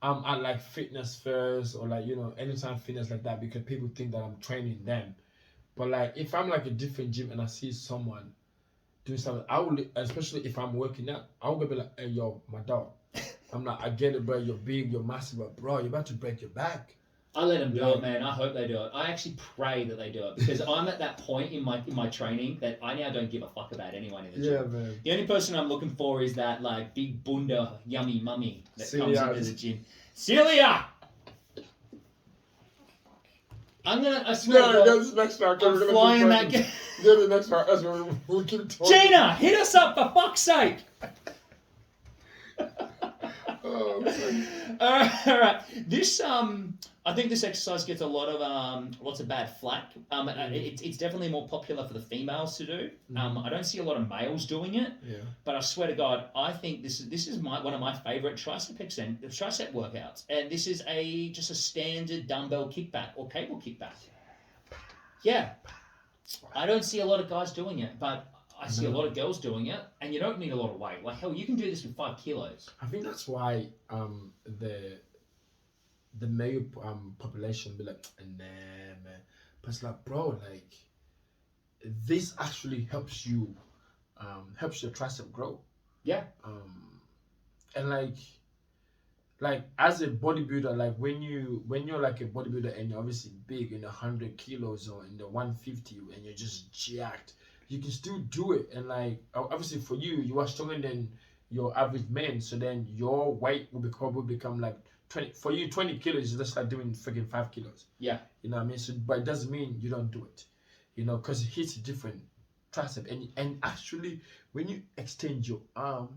I'm at like Fitness First or like Anytime Fitness like that because people think that I'm training them. But like if I'm like a different gym and I see someone doing something, I will, especially if I'm working out, I will be like, hey yo, my dog. I'm like, I get it, bro. You're big, you're massive, but bro, you're about to break your back. I let them do Yeah. it, man. I hope they do it. I actually pray that they do it because I'm at that point in my training that I now don't give a fuck about anyone in the gym. Yeah, man. The only person I'm looking for is that like big bunda yummy mummy that comes Celia. into the gym. Celia! I swear to Yeah, God, that's the next one. I'm flying that Get the next one. As we'll keep talking. Gina, hit us up for fuck's sake! Oh, man. All right. This I think this exercise gets a lot of lots of bad flack. It's definitely more popular for the females to do. I don't see a lot of males doing it, Yeah. but I swear to God, I think this is one of my favorite tricep workouts, and this is just a standard dumbbell kickback or cable kickback. Yeah, I don't see a lot of guys doing it, but I see a lot of girls doing it, and you don't need a lot of weight. Like hell, you can do this with 5 kilos. I think that's why the male population be like, nah, man. But it's like, bro, like this actually helps your tricep grow. Yeah. And like as a bodybuilder, like when you're like a bodybuilder and you're obviously big in 100 kilos or in the 150 and you're just jacked, you can still do it. And like obviously for you are stronger than your average man, so then your weight will probably become like 20. For you, 20 kilos is just like doing freaking 5 kilos. Yeah. You know what I mean? So, but it doesn't mean you don't do it. Because it hits a different tricep. And actually, when you extend your arm,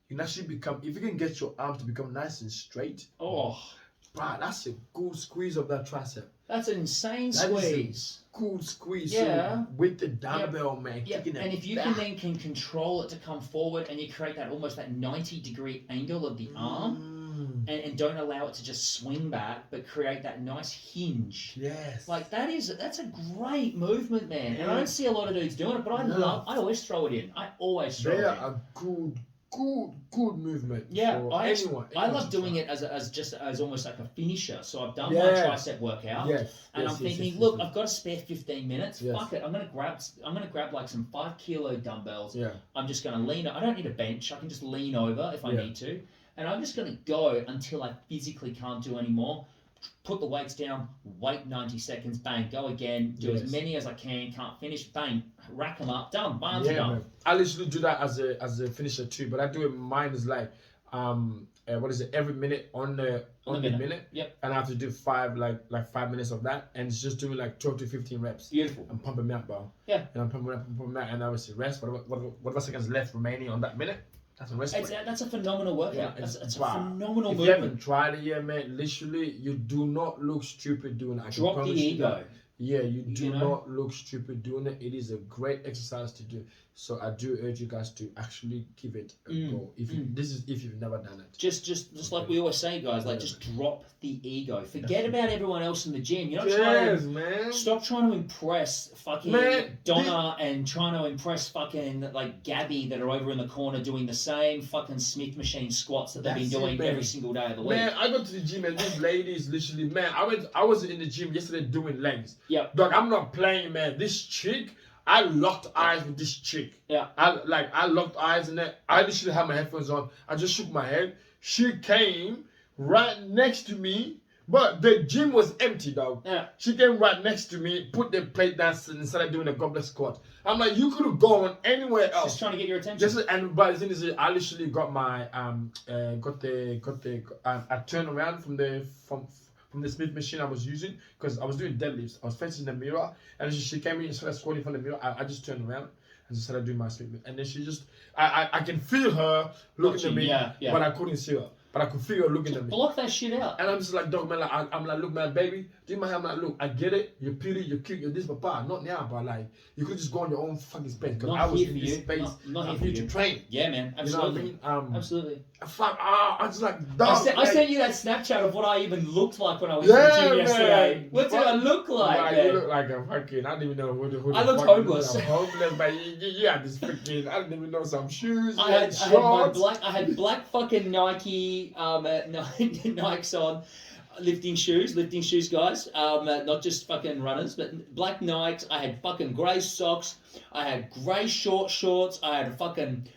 you can actually become. If you can get your arms to become nice and straight, Oh, bro, that's a good squeeze of that tricep. that's an insane That is a squeeze. Good squeeze. Yeah. So with the dumbbell, man, Yeah, kicking it and if you back. can control it to come forward and you create that almost that 90-degree angle of the arm and don't allow it to just swing back but create that nice hinge. Yes. Like that's a great movement, man. And I Yeah. don't see a lot of dudes doing it, but I always throw it in. I always throw they it in. are a good movement. Yeah, for I anyone love to doing try. it as almost like a finisher. So I've done my Yeah. tricep workout. Yes. And yes, I'm thinking, yes, look, yes. I've got a spare 15 minutes. Yes. Fuck it, I'm gonna grab like some 5 kilo dumbbells. Yeah. I'm just gonna lean. I don't need a bench. I can just lean over if I Yeah. need to, and I'm just gonna go until I physically can't do anymore. Put the weights down. Wait 90 seconds. Bang. Go again. Do as Yes. many as I can. Can't finish. Bang. Rack them up. Done. Barnes Yeah, done. man. I literally do that as a finisher too, but I do it. Mine is like what is it? Every minute on the minute. Yep. And I have to do 5 like 5 minutes of that, and it's just doing like 12 to 15 reps. Beautiful. I'm pumping me up, bro. Yeah. And I'm pumping me up, and obviously rest. Whatever seconds left remaining on that minute, that's a rest break. That's a phenomenal workout. Yeah, That's a wow. phenomenal If you movement. haven't tried it yet, man, literally, you do not look stupid doing that. I can Drop the promise you ego. that. Yeah, you do You know? not look stupid doing it. It is a great exercise to do. So I do urge you guys to actually give it a go. If you've never done it. Just like we always say, guys, like just drop the ego. Forget That's about everyone else in the gym. You're not trying to man. stop trying to impress fucking Man, Donna and trying to impress fucking like Gabby that are over in the corner doing the same fucking Smith machine squats that they've been That's it, doing man. every single day of the week. Man, I go to the gym and these ladies literally, man, I was in the gym yesterday doing legs. Yep. Dog, I'm not playing, man. This chick, I locked eyes with this chick. Yeah. I locked eyes and then I literally had my headphones on. I just shook my head. She came right next to me, but the gym was empty, dog. Yeah. She came right next to me, put the plate down and started doing a goblet squat. I'm like, you could have gone anywhere else. Just trying to get your attention. But the thing is, I literally got my I turned around from the Smith machine I was using because I was doing deadlifts. I was facing the mirror, and she came in and started squatting from the mirror. I just turned around and just started doing my Smith, and then she just I can feel her looking at me, but I couldn't see her. But I could feel her looking at me. Block that shit out. And I'm just like, dog, man, like, I'm like, look, man, baby, do you mind? I'm like, look, I get it. You're pretty, you're cute, you're this, papa. Not now, but like, you could just go on your own fucking space. Because I was in this space. Not I'm here here for to you. train. Yeah, man. Absolutely. You know what I mean? Absolutely. Fuck, I just like, dog. I sent you that Snapchat of what I even looked like when I was in the gym yesterday. Man. What did I look like? Nah, Man? you look like a fucking, I didn't even know who I the looked fuck homeless. You look like homeless, but you had this freaking, I didn't even know some shoes. I had black fucking Nike Nikes on, lifting shoes, guys. Not just fucking runners, but black Nikes. I had fucking grey socks. I had grey short shorts. I had a fucking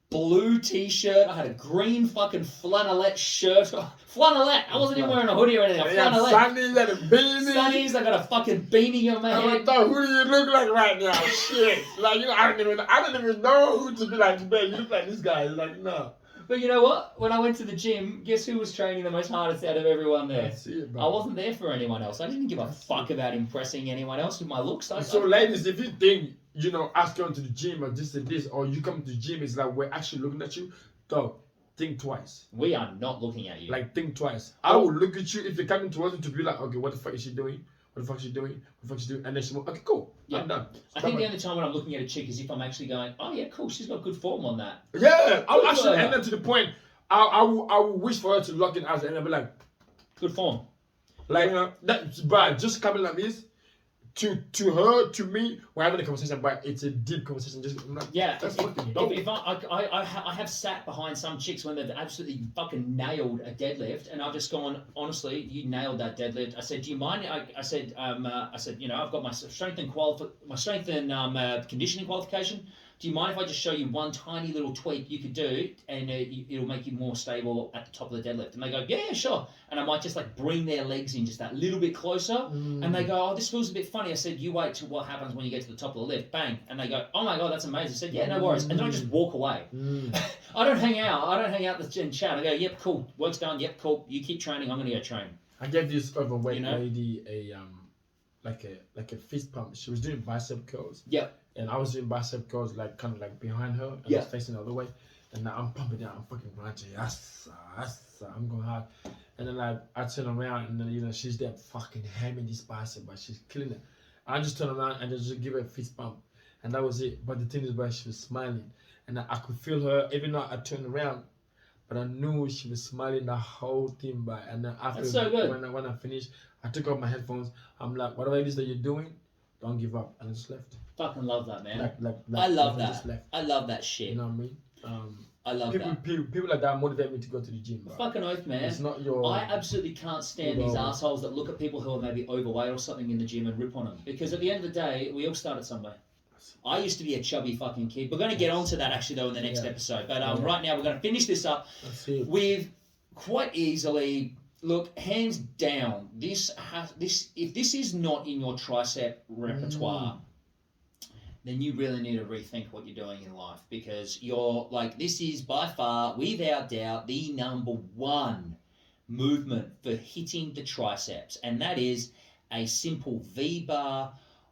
blue t-shirt. I had a green fucking flannelette shirt. Flannelette. I wasn't even wearing a hoodie or anything. Flannelette. Sunnies and a beanie. Sunnies. I got a fucking beanie on my head. Dog, who do you look like right now? Shit. Like, I don't even know who to be like today. You look like this guy. Like, no. But you know what? When I went to the gym, guess who was training the most hardest out of everyone there? That's it, bro. I wasn't there for anyone else. I didn't give a fuck about impressing anyone else with my looks. So, ladies, if you think, us going to the gym or this and this, or you come to the gym, it's like we're actually looking at you, dog, think twice. We are not looking at you. Like, think twice. I will look at you if you're coming towards me to be like, okay, what the fuck is she doing? What the fuck is she doing? What the fuck is she doing? And then she will, okay, cool. Yeah. I'm done. I think the only time when I'm looking at a chick is if I'm actually going, oh yeah, cool, she's got good form on that. Yeah, I'll actually end up to the point, I will wish for her to lock in eyes and I'll be like, good form. Like, but just coming like this, to her, to me, we're having a conversation, but it's a deep conversation. Just I'm like, yeah, that's fucking dope. If I have sat behind some chicks when they've absolutely fucking nailed a deadlift, and I've just gone, honestly, you nailed that deadlift. I said, do you mind? I said, I've got my strength and conditioning qualification. Do you mind if I just show you one tiny little tweak you could do, and it'll make you more stable at the top of the deadlift? And they go, yeah, sure. And I might just like bring their legs in just that little bit closer, and they go, oh, this feels a bit funny. I said, you wait till what happens when you get to the top of the lift. Bang. And they go, oh my God, that's amazing. I said, yeah, no worries. And then I just walk away. I don't hang out and chat. I go, yep, cool. Work's done. Yep, cool. You keep training. I'm going to go train. I gave this overweight lady a fist pump. She was doing bicep curls. Yep. And I was doing bicep curls like kind of like behind her, and I was facing the other way. And now I'm pumping down, I'm fucking grunting. I'm going hard. And then like I turn around and then she's there fucking hammering this bicep, but she's killing it. I just turn around and just give her a fist pump, and that was it. But the thing is, but she was smiling, and I could feel her even though I turned around, but I knew she was smiling the whole thing. But and then after that's so good. When I finished, I took off my headphones. I'm like, whatever it is that you're doing, don't give up, and I just left. Fucking love that, man. I love that. I love that shit. You know what I mean? I love that. People like that motivate me to go to the gym. Bro. Fucking oath, man. It's not your. I absolutely can't stand these assholes that look at people who are maybe overweight or something in the gym and rip on them. Because at the end of the day, we all started somewhere. I used to be a chubby fucking kid. We're going to get onto that actually though in the next episode. But right now we're going to finish this up with quite easily. Look, hands down, if this is not in your tricep repertoire, then you really need to rethink what you're doing in life, because you're like, this is by far, without doubt, the number one movement for hitting the triceps, and that is a simple V bar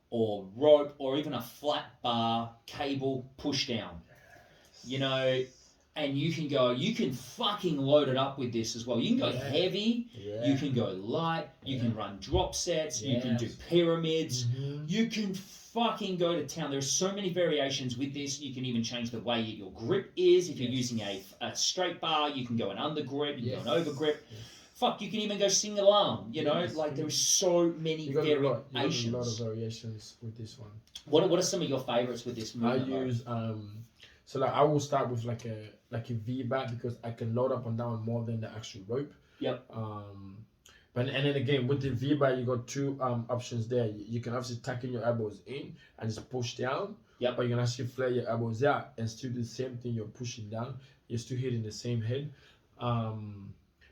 or rope or even a flat bar cable push down. You know, and you can fucking load it up with this as well. You can go heavy, you can go light, you can run drop sets, you can do pyramids, you can fucking go to town. There's so many variations with this. You can even change the way your grip is. If you're using a straight bar, you can go an under grip, you can go an over grip. Fuck, you can even go single arm, you know? Like, there's so many variations. You got a lot of variations with this one. What are some of your favorites with this movement? I use, so like I will start with like a V-bar because I can load up and down more than the actual rope. Yep. And then again, with the V-bar, you got two options there. You can obviously tuck in your elbows in and just push down. Yep. Or you can actually flare your elbows out and still do the same thing. You're pushing down. You're still hitting the same head.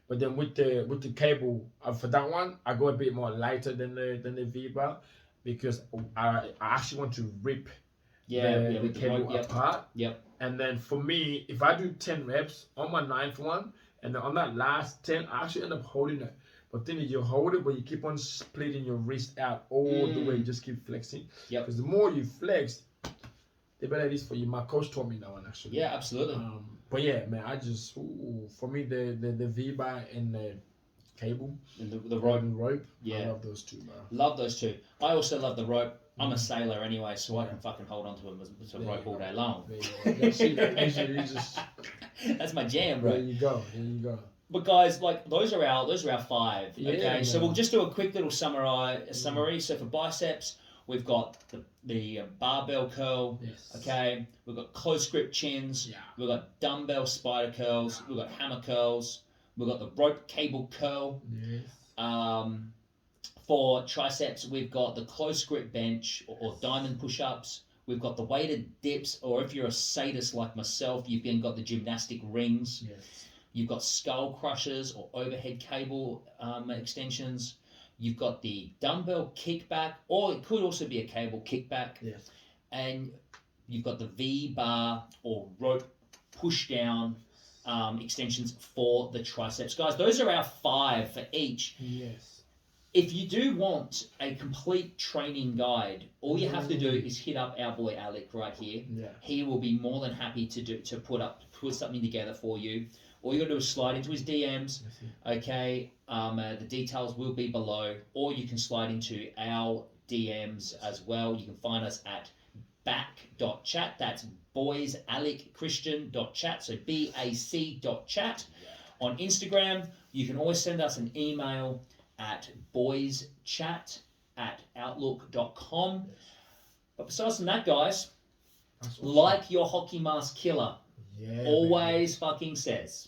But then with the cable, for that one, I go a bit more lighter than the V-bar because I actually want to rip the cable apart. Yep. And then for me, if I do 10 reps on my 9th one, and then on that last 10, I actually end up holding it. But then you hold it, but you keep on splitting your wrist out all the way. You just keep flexing. Yep. Because the more you flex, the better it is for you. My coach taught me that one actually. Yeah, absolutely. But yeah, man, for me the V-bar and the cable and the rope. Yeah, I love those two, bro. Love those two. I also love the rope. I'm a sailor anyway, so I can fucking hold on to them as a rope all day long. That's my jam, bro. There you go. But guys, like those are our 5. Okay, Yeah, so we'll just do a quick little summary. So for biceps, we've got the barbell curl. Yes. Okay, we've got close grip chins. Yeah. We've got dumbbell spider curls. We've got hammer curls. We've got the rope cable curl. Yes. For triceps, we've got the close grip bench or diamond push-ups. We've got the weighted dips, or if you're a sadist like myself, you've then got the gymnastic rings. Yes. You've got skull crushers or overhead cable extensions. You've got the dumbbell kickback, or it could also be a cable kickback. Yes. And you've got the V-bar or rope push-down extensions for the triceps. Guys, those are our 5 for each. Yes. If you do want a complete training guide, all you have to do is hit up our boy Alec right here. Yeah. He will be more than happy to put something together for you. All you got to do is slide into his DMs. Okay, the details will be below, or you can slide into our DMs as well. You can find us at back.chat. That's boysalecchristian.chat. So BAC.chat. On Instagram, you can always send us an email at boyschat@outlook.com. But besides from that, guys, like your hockey mask killer always fucking says,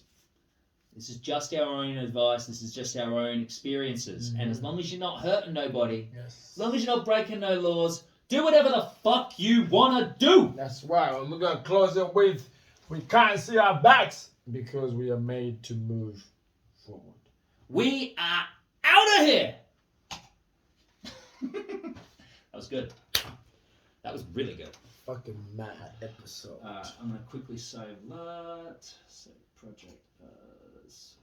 this is just our own advice, this is just our own experiences. And as long as you're not hurting nobody, as long as you're not breaking no laws, do whatever the fuck you want to do. That's right. And we're going to close it with, we can't see our backs because we are made to move forward. We are out of here. That was good. That was really good. Fucking mad episode. I'm going to quickly save that. Save project as.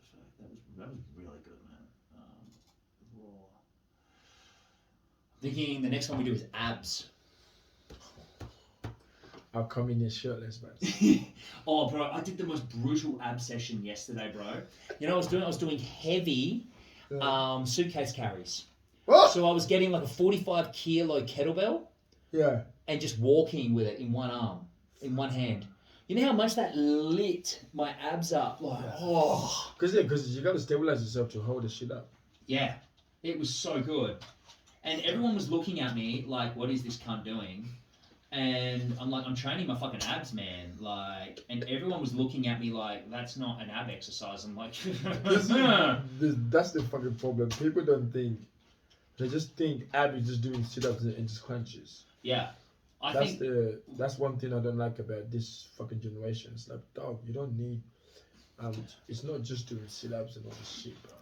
That was really good, man. Raw. Thinking the next one we do is abs. I'll come in here shirtless, man. Oh, bro, I did the most brutal ab session yesterday, bro. You know what I was doing heavy suitcase carries. What? So I was getting like a 45 kilo kettlebell. Yeah. And just walking with it in one arm, in one hand. You know how much that lit my abs up? Like, oh. Because you got to stabilize yourself to hold the shit up. Yeah. It was so good. And everyone was looking at me like, what is this cunt doing? And I'm like, I'm training my fucking abs, man. Like, and everyone was looking at me like, that's not an ab exercise. I'm like, that's the fucking problem. People don't think. They just think ab is just doing sit-ups and just crunches. Yeah. That's one thing I don't like about this fucking generation. It's like, dog, you don't need it's not just doing sit-ups and all this shit, bro.